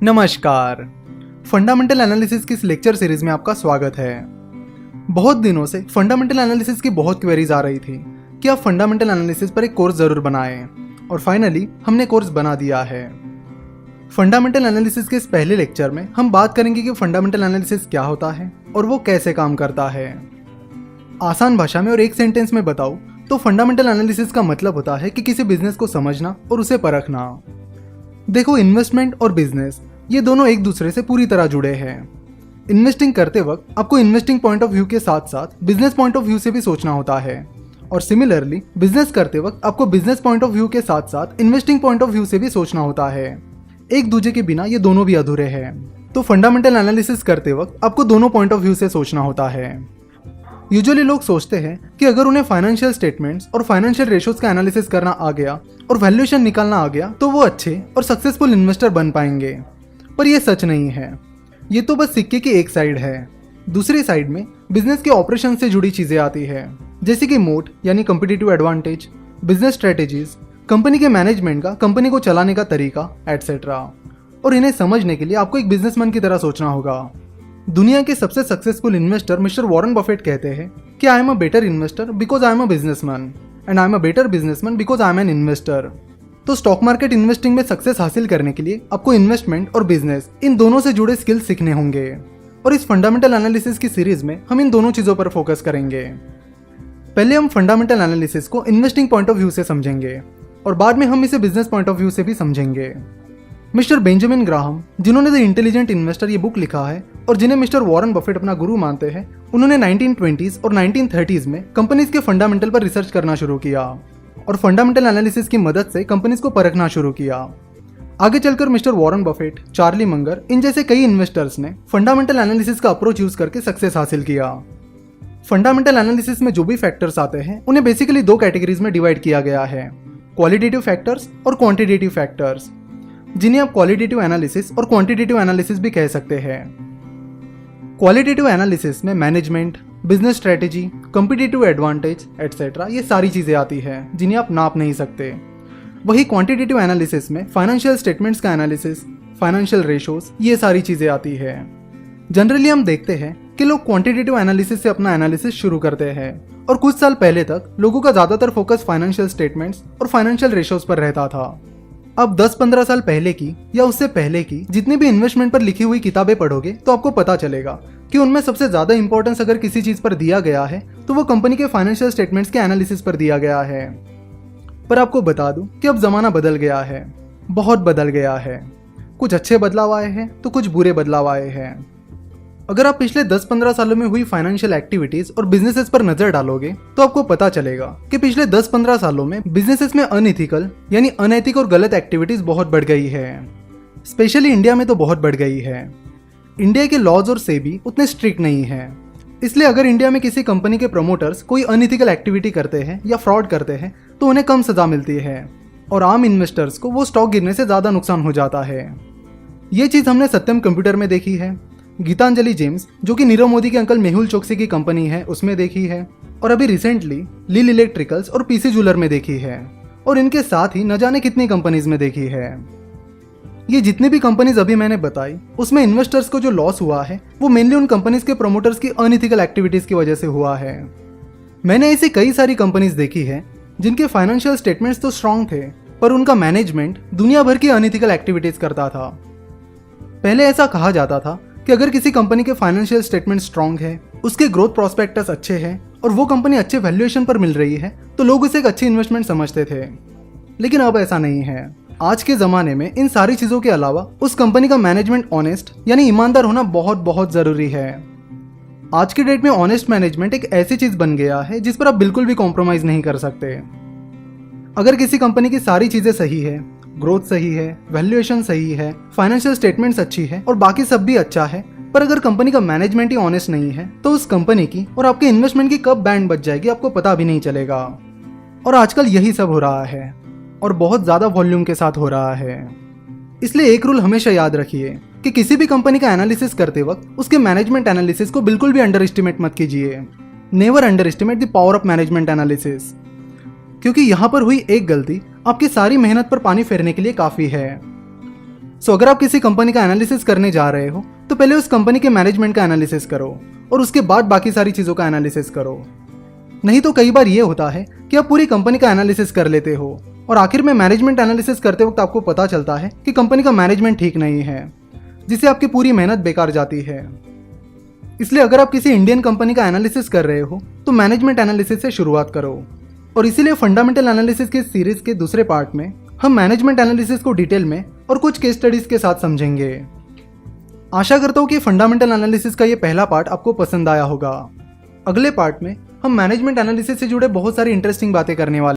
नमस्कार। Fundamental analysis की इस लेक्चर सीरीज में आपका स्वागत है। बहुत दिनों से फंडामेंटल एनालिसिस की बहुत क्वेरीज आ रही थी कि आप फंडामेंटल एनालिसिस पर एक कोर्स जरूर बनाएं, और फाइनली हमने कोर्स बना दिया है। फंडामेंटल एनालिसिस के इस पहले लेक्चर में हम बात करेंगे कि फंडामेंटल एनालिसिस क्या होता है और वो कैसे काम करता है। आसान भाषा में और एक सेंटेंस में बताऊं तो फंडामेंटल एनालिसिस का मतलब होता है कि किसी बिजनेस को समझना और उसे परखना। देखो, इन्वेस्टमेंट और बिजनेस ये दोनों एक दूसरे से पूरी तरह जुड़े हैं। इन्वेस्टिंग करते वक्त आपको इन्वेस्टिंग पॉइंट ऑफ व्यू के साथ साथ बिजनेस पॉइंट ऑफ व्यू से भी सोचना होता है, और सिमिलरली बिजनेस करते वक्त आपको बिजनेस पॉइंट ऑफ व्यू के साथ साथ इन्वेस्टिंग पॉइंट ऑफ व्यू से भी सोचना होता है। एक दूसरे के बिना ये दोनों भी अधूरे हैं। तो फंडामेंटल एनालिसिस करते वक्त आपको दोनों पॉइंट ऑफ व्यू से सोचना होता है। यूजुअली लोग सोचते हैं कि अगर उन्हें फाइनेंशियल स्टेटमेंट्स और फाइनेंशियल रेशोज का एनालिसिस करना आ गया और वैल्यूएशन निकालना आ गया तो वो अच्छे और सक्सेसफुल इन्वेस्टर बन पाएंगे, पर ये सच नहीं है। ये तो बस सिक्के की एक साइड है। दूसरी साइड में बिजनेस के ऑपरेशन से जुड़ी चीजें आती है, जैसे कि मोट यानी competitive advantage, business strategies, company के मैनेजमेंट का कंपनी को चलाने का तरीका एटसेट्रा। और इन्हें समझने के लिए आपको एक बिजनेसमैन की तरह सोचना होगा। दुनिया के सबसे successful investor mister Warren Buffett कहते हैं कि I am a better investor because I am a businessman and I am a better businessman because I am an investor. तो स्टॉक मार्केट इन्वेस्टिंग में सक्सेस हासिल करने के लिए आपको इन्वेस्टमेंट और बिजनेस इन दोनों से जुड़े स्किल्स सीखने होंगे, और इस फंडामेंटल एनालिसिस की सीरीज में हम इन दोनों चीजों पर फोकस करेंगे। पहले हम फंडामेंटल एनालिसिस को इन्वेस्टिंग पॉइंट ऑफ व्यू से समझेंगे और बाद में हम इसे बिजनेस पॉइंट ऑफ व्यू से भी समझेंगे। मिस्टर बेंजामिन ग्राहम, जिन्होंने द इंटेलिजेंट इन्वेस्टर ये बुक लिखा है और जिन्हें मिस्टर वॉरेन बफेट अपना गुरु मानते हैं, उन्होंने 1920s और 1930s में कंपनीज के फंडामेंटल पर रिसर्च करना शुरू किया और फंडामेंटल एनालिसिस की मदद से कंपनीज को परखना शुरू किया। आगे चलकर मिस्टर वॉरेन बफेट, चार्ली मंगर, इन जैसे कई इन्वेस्टर्स ने फंडामेंटल एनालिसिस का अप्रोच यूज करके सक्सेस हासिल किया। फंडामेंटल एनालिसिस में जो भी फैक्टर्स आते हैं उन्हें बेसिकली दो कैटेगरीज में डिवाइड किया गया है, क्वालिटेटिव फैक्टर्स और क्वांटिटेटिव फैक्टर्स, जिन्हें आप क्वालिटेटिव एनालिसिस और क्वांटिटेटिव एनालिसिस भी कह सकते हैं। क्वालिटेटिव एनालिसिस में management, business strategy, competitive advantage etcetera ये सारी चीजें आती हैं जिन्हें आप नाप नहीं सकते। वही क्वांटिटेटिव एनालिसिस में फाइनेंशियल स्टेटमेंट्स का एनालिसिस, फाइनेंशियल रेशोज ये सारी चीजें आती है। जनरली हम देखते हैं कि लोग क्वांटिटेटिव एनालिसिस से अपना एनालिसिस शुरू करते हैं, और कुछ साल पहले तक लोगों का ज्यादातर फोकस फाइनेंशियल स्टेटमेंट्स और फाइनेंशियल रेशोज पर रहता था। अब 10-15 साल पहले की या उससे पहले की जितनी भी इन्वेस्टमेंट पर लिखी हुई किताबें पढ़ोगे तो आपको पता चलेगा कि उनमें सबसे ज्यादा इंपॉर्टेंस अगर किसी चीज पर दिया गया है तो वो कंपनी के फाइनेंशियल स्टेटमेंट्स के एनालिसिस पर दिया गया है। पर आपको बता दूं कि अब जमाना बदल गया है, बहुत बदल गया है। कुछ अच्छे बदलाव आए हैं तो कुछ बुरे बदलाव आए हैं। अगर आप पिछले 10-15 सालों में हुई फाइनेंशियल एक्टिविटीज और बिजनेसेस पर नजर डालोगे तो आपको पता चलेगा कि पिछले 10-15 सालों में बिजनेसेस में अनइथिकल यानी अनैतिक और गलत एक्टिविटीज बहुत बढ़ गई है। स्पेशली इंडिया में तो बहुत बढ़ गई है। इंडिया के लॉज और सेबी उतने स्ट्रिक्ट नहीं है, इसलिए अगर इंडिया में किसी कंपनी के प्रमोटर्स कोई अनइथिकल एक्टिविटी करते हैं या फ्रॉड करते हैं तो उन्हें कम सजा मिलती है, और आम इन्वेस्टर्स को वो स्टॉक गिरने से ज्यादा नुकसान हो जाता है। ये चीज हमने सत्यम कंप्यूटर में देखी है, गीतांजलि जेम्स जो कि नीरव मोदी के अंकल मेहुल चोकसी की कंपनी है उसमें देखी है, और अभी रिसेंटली लील इलेक्ट्रिकल्स और पीसी जूलर में देखी है, और इनके साथ ही न जाने कितनी कंपनीज में देखी है। ये जितनी भी कंपनीज अभी मैंने बताई उसमें इन्वेस्टर्स को जो लॉस हुआ है वो मेनली उन कंपनीज के प्रमोटर्स की अनइथिकल एक्टिविटीज की वजह से हुआ है। मैंने ऐसी कई सारी कंपनीज देखी है जिनके फाइनेंशियल स्टेटमेंट्स तो स्ट्रांग थे, पर उनका मैनेजमेंट दुनिया भर की अनइथिकल एक्टिविटीज करता था। पहले ऐसा कहा जाता था कि अगर किसी कंपनी के फाइनेंशियल स्टेटमेंट स्ट्रांग है, उसके ग्रोथ प्रोस्पेक्टस अच्छे हैं और वो कंपनी अच्छे वैल्यूएशन पर मिल रही है तो लोग उसे एक अच्छी इन्वेस्टमेंट समझते थे। लेकिन अब ऐसा नहीं है। आज के जमाने में इन सारी चीजों के अलावा उस कंपनी का मैनेजमेंट ऑनेस्ट यानी ईमानदार होना बहुत बहुत जरूरी है। आज के डेट में ऑनेस्ट मैनेजमेंट एक ऐसी चीज बन गया है जिस पर आप बिल्कुल भी कॉम्प्रोमाइज नहीं कर सकते। अगर किसी कंपनी की सारी चीजें सही है, ग्रोथ सही है, वैल्यूएशन सही है, फाइनेंशियल स्टेटमेंट्स अच्छी है और बाकी सब भी अच्छा है, पर अगर कंपनी का मैनेजमेंट ही ऑनेस्ट नहीं है तो उस कंपनी की और आपके इन्वेस्टमेंट की कब बैंड बच जाएगी आपको पता भी नहीं चलेगा। और आजकल यही सब हो रहा है, और बहुत ज्यादा वॉल्यूम के साथ हो रहा है। इसलिए एक रूल हमेशा याद रखिए कि किसी भी कंपनी का एनालिसिस करते वक्त उसके मैनेजमेंट एनालिसिस को बिल्कुल भी अंडर एस्टिमेट मत कीजिए। Never under estimate the power of management analysis, क्योंकि यहां पर हुई एक गलती आपकी सारी मेहनत पर पानी फेरने के लिए काफी है। सो अगर आप किसी कंपनी का एनालिसिस करने जा रहे हो तो पहले उस कंपनी के मैनेजमेंट का एनालिसिस करो और उसके बाद बाकी सारी चीज़ों का एनालिसिस करो। नहीं तो कई बार ये होता है कि आप पूरी कंपनी का एनालिसिस कर लेते हो और आखिर में मैनेजमेंट एनालिसिस करते वक्त आपको पता चलता है कि कंपनी का मैनेजमेंट ठीक नहीं है, जिससे आपकी पूरी मेहनत बेकार जाती है। इसलिए अगर आप किसी इंडियन कंपनी का एनालिसिस कर रहे हो तो मैनेजमेंट एनालिसिस से शुरुआत करो। और इसीलिए फंडामेंटल एनालिसिस के सीरीज के दूसरे पार्ट में हम मैनेजमेंट एनालिसिस को डिटेल में और कुछ केस स्टडीज के साथ समझेंगे। आशा करता हूँ कि फंडामेंटल एनालिसिस का ये पहला पार्ट आपको पसंद आया होगा। अगले पार्ट में हम मैनेजमेंट एनालिसिस से जुड़े बहुत सारी इंटरेस्टिंग बातें करने वाले